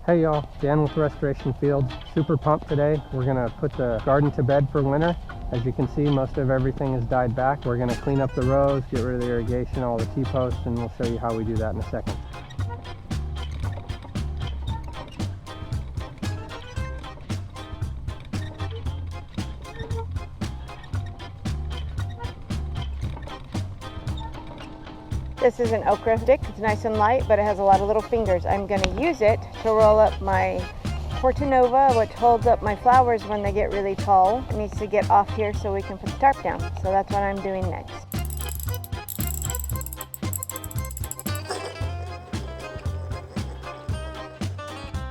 Hey y'all, Dan with Restoration Fields. Super pumped today. We're gonna put the garden to bed for winter. As you can see, most of everything has died back. We're gonna clean up the rows, get rid of the irrigation, all the T-posts, and we'll show you how we do that in a second. This is an okra stick. It's nice and light, but it has a lot of little fingers. I'm going to use it to roll up my Portanova, which holds up my flowers when they get really tall. It needs to get off here so we can put the tarp down. So that's what I'm doing next.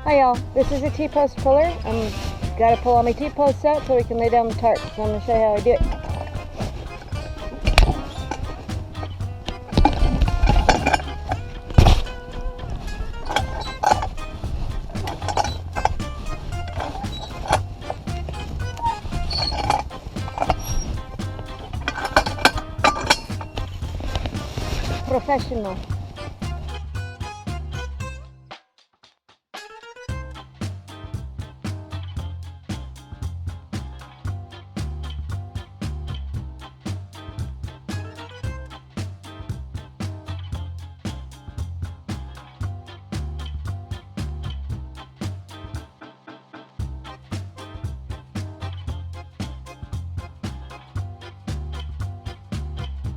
Hi y'all, this is a T-post puller. I'm got to pull all my T-posts out so we can lay down the tarp. So I'm going to show you how I do it. Professional.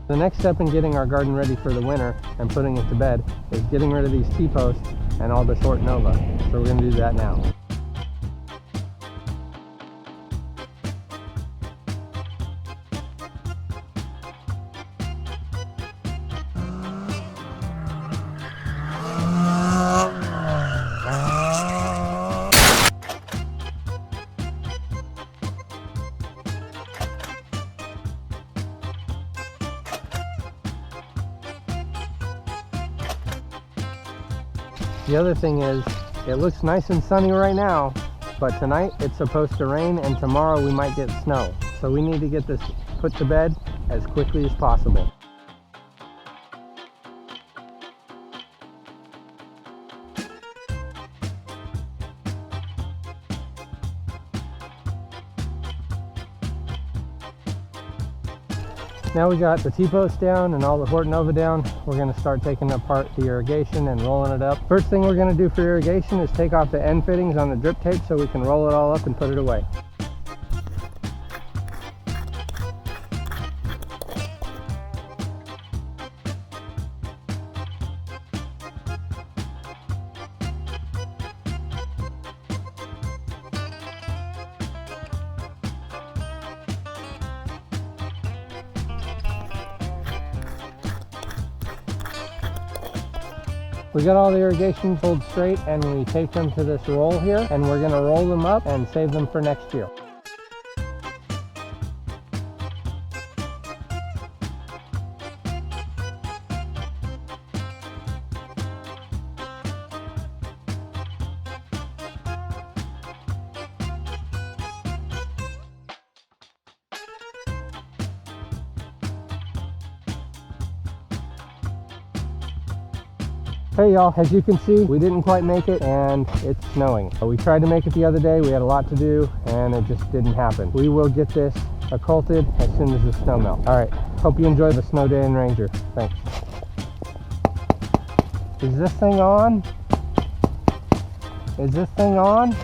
The next step in getting our garden ready for the winter and putting it to bed is getting rid of these T-posts and all the short Nova. So we're going to do that now. The other thing is, it looks nice and sunny right now, but tonight it's supposed to rain and tomorrow we might get snow. So we need to get this put to bed as quickly as possible. Now we got the T-post down and all the Hortonova down, we're going to start taking apart the irrigation and rolling it up. First thing we're going to do for irrigation is take off the end fittings on the drip tape so we can roll it all up and put it away. We got all the irrigation pulled straight and we taped them to this roll here, and we're going to roll them up and save them for next year. Hey y'all, as you can see, we didn't quite make it and it's snowing. We tried to make it the other day, we had a lot to do and it just didn't happen. We will get this occulted as soon as the snow melts. All right, hope you enjoy the snow day in Ranger. Thanks. Is this thing on? Is this thing on?